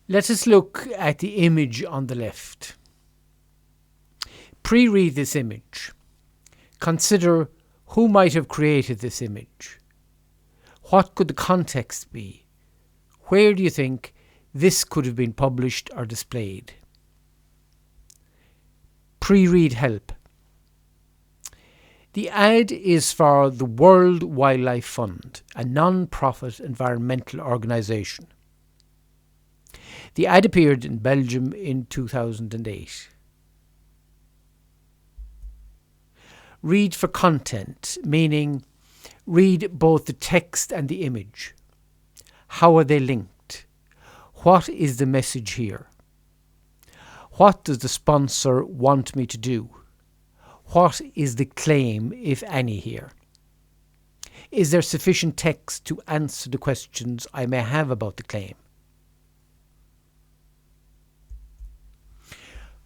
Let us look at the image on the left. Pre-read this image. Consider who might have created this image. What could the context be? Where do you think this could have been published or displayed? Pre-read help. The ad is for the World Wildlife Fund, a non-profit environmental organisation. The ad appeared in Belgium in 2008. Read for content, meaning read both the text and the image. How are they linked? What is the message here? What does the sponsor want me to do? What is the claim, if any, here? Is there sufficient text to answer the questions I may have about the claim?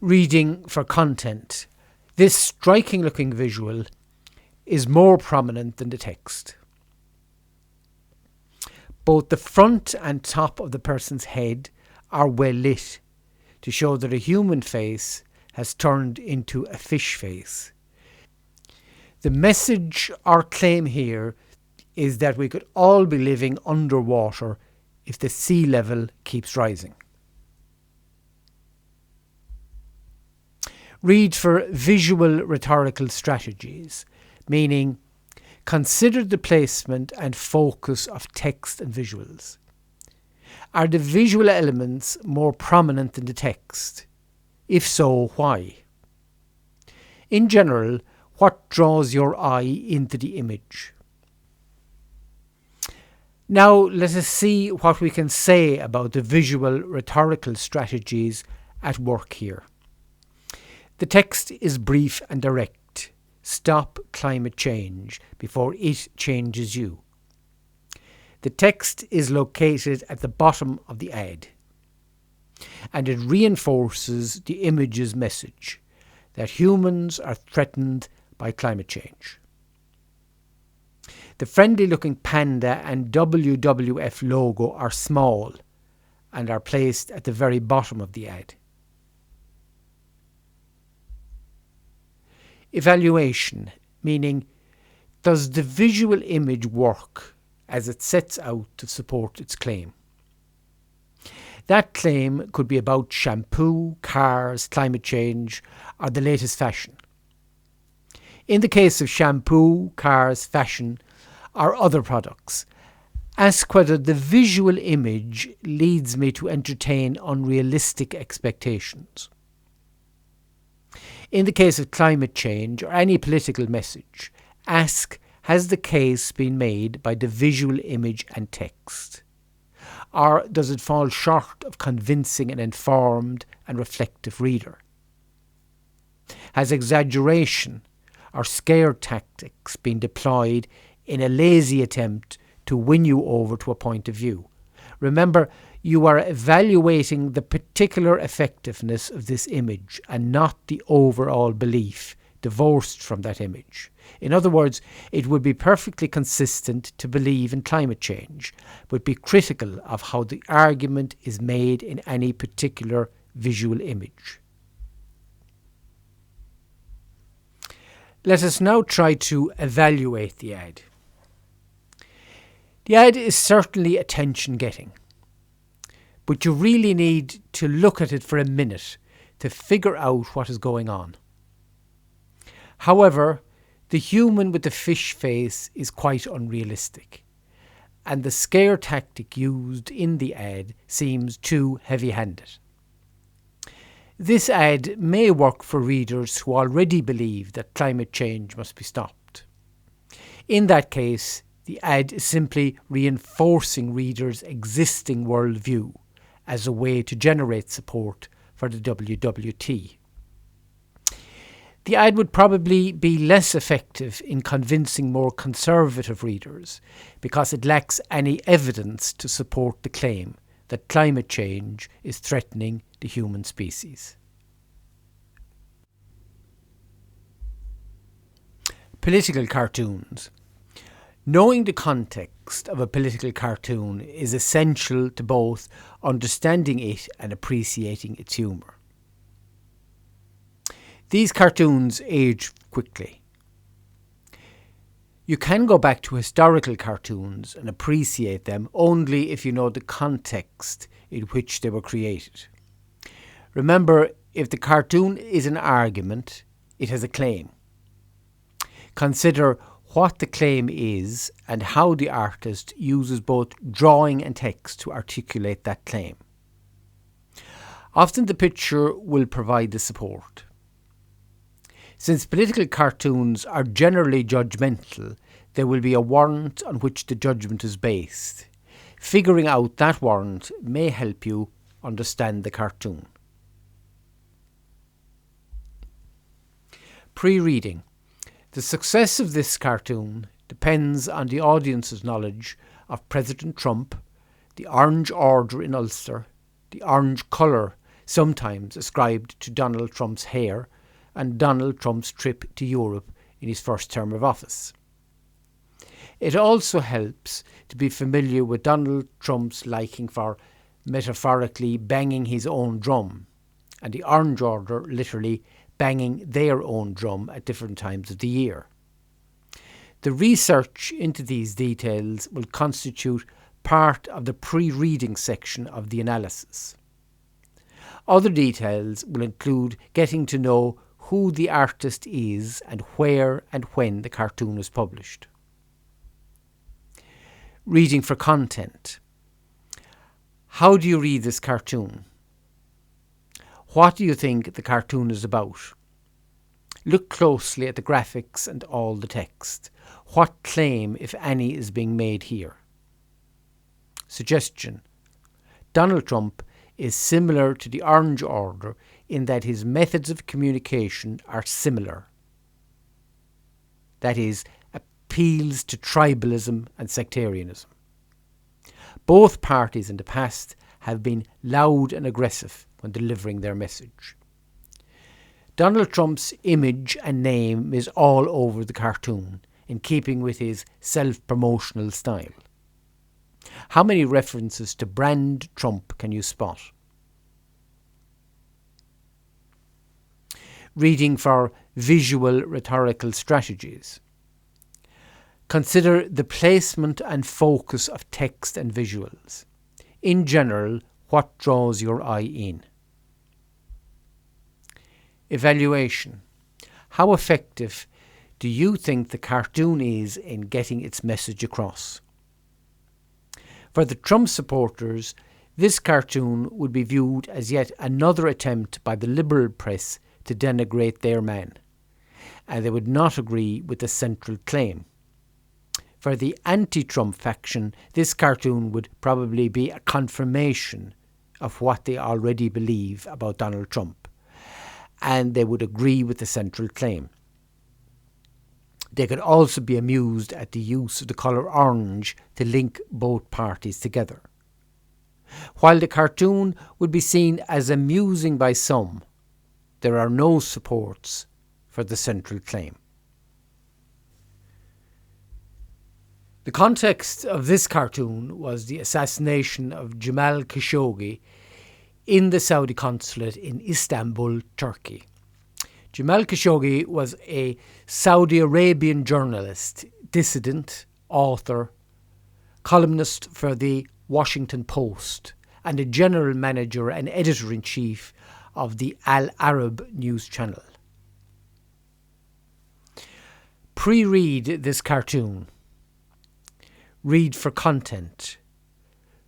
Reading for content. This striking-looking visual is more prominent than the text. Both the front and top of the person's head are well lit to show that a human face has turned into a fish face. The message or claim here is that we could all be living underwater if the sea level keeps rising. Read for visual rhetorical strategies, meaning consider the placement and focus of text and visuals. Are the visual elements more prominent than the text? If so, why? In general, what draws your eye into the image? Now let us see what we can say about the visual rhetorical strategies at work here. The text is brief and direct. Stop climate change before it changes you. The text is located at the bottom of the ad, and it reinforces the image's message that humans are threatened by climate change. The friendly-looking panda and WWF logo are small and are placed at the very bottom of the ad. Evaluation, meaning does the visual image work as it sets out to support its claim? That claim could be about shampoo, cars, climate change, or the latest fashion. In the case of shampoo, cars, fashion, or other products, ask whether the visual image leads me to entertain unrealistic expectations. In the case of climate change or any political message, ask, has the case been made by the visual image and text? Or does it fall short of convincing an informed and reflective reader? Has exaggeration or scare tactics been deployed in a lazy attempt to win you over to a point of view? Remember, you are evaluating the particular effectiveness of this image and not the overall belief divorced from that image. In other words, it would be perfectly consistent to believe in climate change, but be critical of how the argument is made in any particular visual image. Let us now try to evaluate the ad. The ad is certainly attention-getting, but you really need to look at it for a minute to figure out what is going on. However, the human with the fish face is quite unrealistic, and the scare tactic used in the ad seems too heavy-handed. This ad may work for readers who already believe that climate change must be stopped. In that case, the ad is simply reinforcing readers' existing worldview as a way to generate support for the WWT. The ad would probably be less effective in convincing more conservative readers because it lacks any evidence to support the claim that climate change is threatening the human species. Political cartoons. Knowing the context context of a political cartoon is essential to both understanding it and appreciating its humour. These cartoons age quickly. You can go back to historical cartoons and appreciate them only if you know the context in which they were created. Remember, if the cartoon is an argument, it has a claim. Consider what the claim is and how the artist uses both drawing and text to articulate that claim. Often the picture will provide the support. Since political cartoons are generally judgmental, there will be a warrant on which the judgment is based. Figuring out that warrant may help you understand the cartoon. Pre-reading. The success of this cartoon depends on the audience's knowledge of President Trump, the Orange Order in Ulster, the orange colour sometimes ascribed to Donald Trump's hair, and Donald Trump's trip to Europe in his first term of office. It also helps to be familiar with Donald Trump's liking for metaphorically banging his own drum, and the Orange Order literally banging their own drum at different times of the year. The research into these details will constitute part of the pre-reading section of the analysis. Other details will include getting to know who the artist is and where and when the cartoon was published. Reading for content. How do you read this cartoon? What do you think the cartoon is about? Look closely at the graphics and all the text. What claim, if any, is being made here? Suggestion. Donald Trump is similar to the Orange Order in that his methods of communication are similar. That is, appeals to tribalism and sectarianism. Both parties in the past have been loud and aggressive when delivering their message. Donald Trump's image and name is all over the cartoon, in keeping with his self-promotional style. How many references to brand Trump can you spot? Reading for visual rhetorical strategies. Consider the placement and focus of text and visuals. In general, what draws your eye in? Evaluation. How effective do you think the cartoon is in getting its message across? For the Trump supporters, this cartoon would be viewed as yet another attempt by the liberal press to denigrate their man, and they would not agree with the central claim. For the anti-Trump faction, this cartoon would probably be a confirmation of what they already believe about Donald Trump, and they would agree with the central claim. They could also be amused at the use of the colour orange to link both parties together. While the cartoon would be seen as amusing by some, there are no supports for the central claim. The context of this cartoon was the assassination of Jamal Khashoggi in the Saudi consulate in Istanbul, Turkey. Jamal Khashoggi was a Saudi Arabian journalist, dissident, author, columnist for the Washington Post, and a general manager and editor-in-chief of the Al Arab news channel. Pre-read this cartoon. Read for content.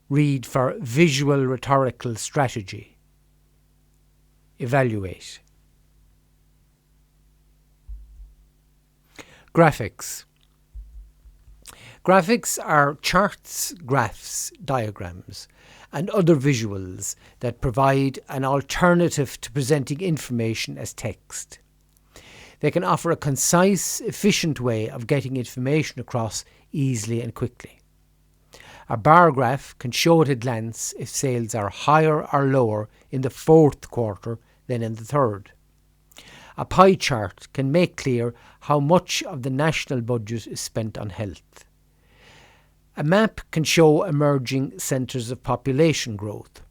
Read for visual rhetorical strategy. Evaluate. Graphics. Graphics are charts, graphs, diagrams, and other visuals that provide an alternative to presenting information as text. They can offer a concise, efficient way of getting information across easily and quickly. A bar graph can show at a glance if sales are higher or lower in the fourth quarter than in the third. A pie chart can make clear how much of the national budget is spent on health. A map can show emerging centres of population growth.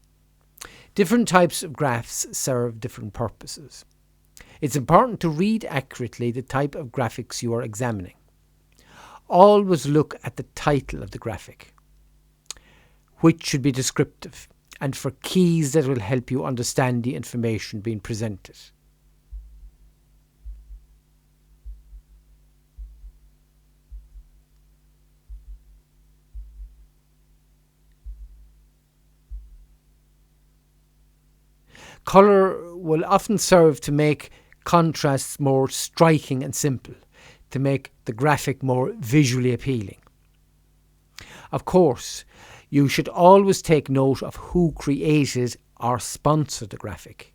Different types of graphs serve different purposes. It's important to read accurately the type of graphics you are examining. Always look at the title of the graphic, which should be descriptive, and for keys that will help you understand the information being presented. Colour will often serve to make contrasts more striking and simple, to make the graphic more visually appealing. Of course, you should always take note of who created or sponsored the graphic,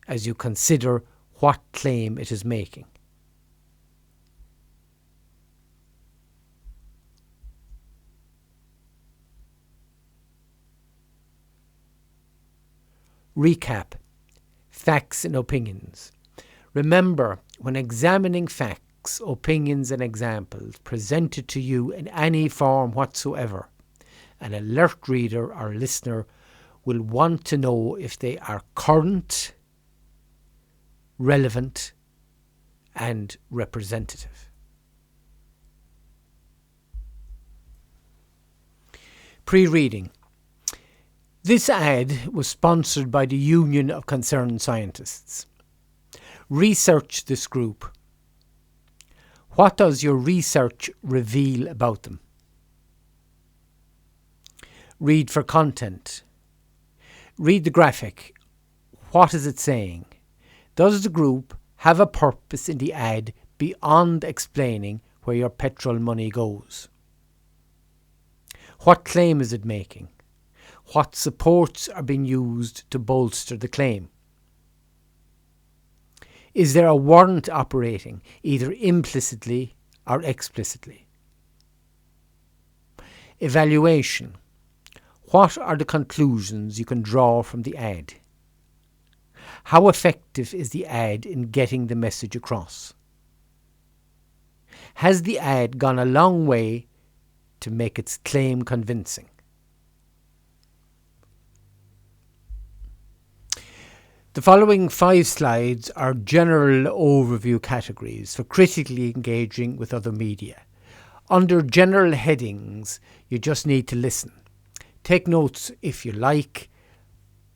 as you consider what claim it is making. Recap: facts and opinions. Remember, when examining facts, opinions and examples presented to you in any form whatsoever, an alert reader or listener will want to know if they are current, relevant, and representative. Pre-reading. This ad was sponsored by the Union of Concerned Scientists. Research this group. What does your research reveal about them? Read for content. Read the graphic. What is it saying? Does the group have a purpose in the ad beyond explaining where your petrol money goes? What claim is it making? What supports are being used to bolster the claim? Is there a warrant operating, either implicitly or explicitly? Evaluation. What are the conclusions you can draw from the ad? How effective is the ad in getting the message across? Has the ad gone a long way to make its claim convincing? The following 5 slides are general overview categories for critically engaging with other media. Under general headings, you just need to listen. Take notes if you like,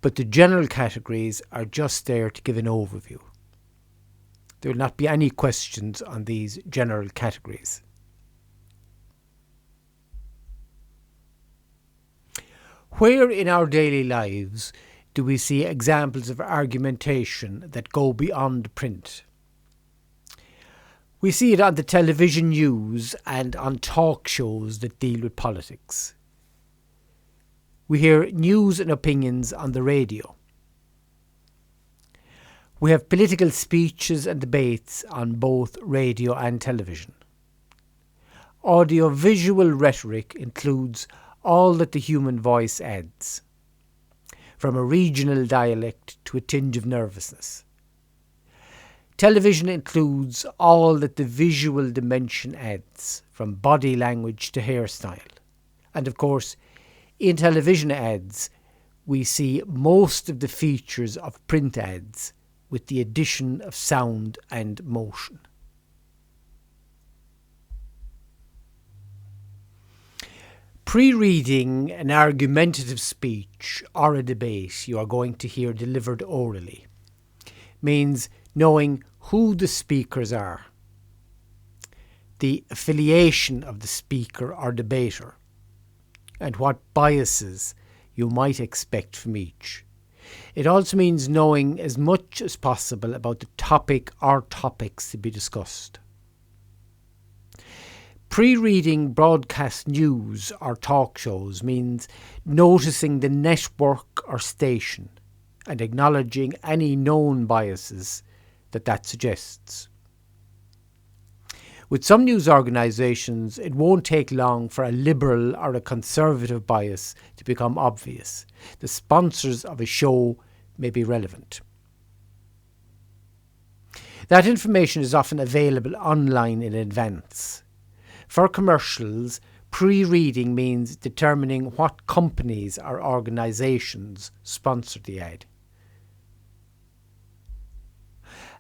but the general categories are just there to give an overview. There will not be any questions on these general categories. Where in our daily lives do we see examples of argumentation that go beyond print? We see it on the television news and on talk shows that deal with politics. We hear news and opinions on the radio. We have political speeches and debates on both radio and television. Audiovisual rhetoric includes all that the human voice adds, from a regional dialect to a tinge of nervousness. Television includes all that the visual dimension adds, from body language to hairstyle. And of course, in television ads, we see most of the features of print ads with the addition of sound and motion. Pre-reading an argumentative speech or a debate you are going to hear delivered orally means knowing who the speakers are, the affiliation of the speaker or debater, and what biases you might expect from each. It also means knowing as much as possible about the topic or topics to be discussed. Pre-reading broadcast news or talk shows means noticing the network or station and acknowledging any known biases that suggests. With some news organisations, it won't take long for a liberal or a conservative bias to become obvious. The sponsors of a show may be relevant. That information is often available online in advance. For commercials, Pre-reading means determining what companies or organisations sponsor the ad.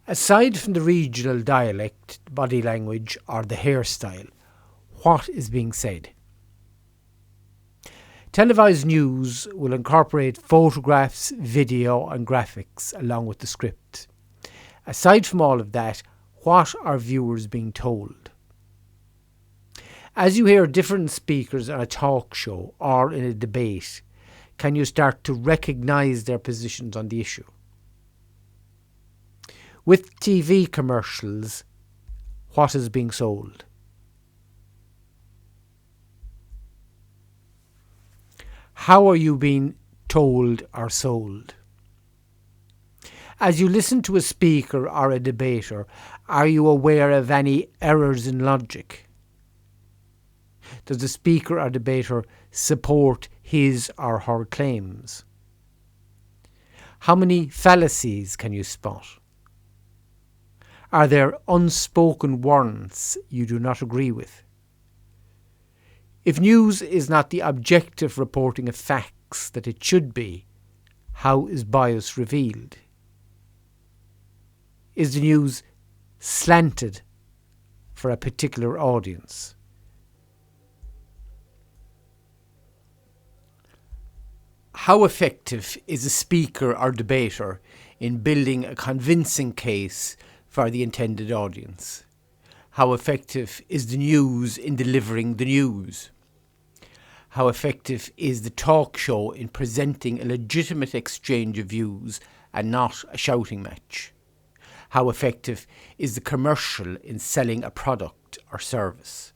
Aside from the regional dialect, body language or the hairstyle, what is being said? Televised news will incorporate photographs, video and graphics along with the script. Aside from all of that, what are viewers being told? As you hear different speakers on a talk show or in a debate, can you start to recognise their positions on the issue? With TV commercials, what is being sold? How are you being told or sold? As you listen to a speaker or a debater, are you aware of any errors in logic? Does the speaker or debater support his or her claims? How many fallacies can you spot? Are there unspoken warrants you do not agree with? If news is not the objective reporting of facts that it should be, how is bias revealed? Is the news slanted for a particular audience? How effective is a speaker or debater in building a convincing case for the intended audience? How effective is the news in delivering the news? How effective is the talk show in presenting a legitimate exchange of views and not a shouting match? How effective is the commercial in selling a product or service?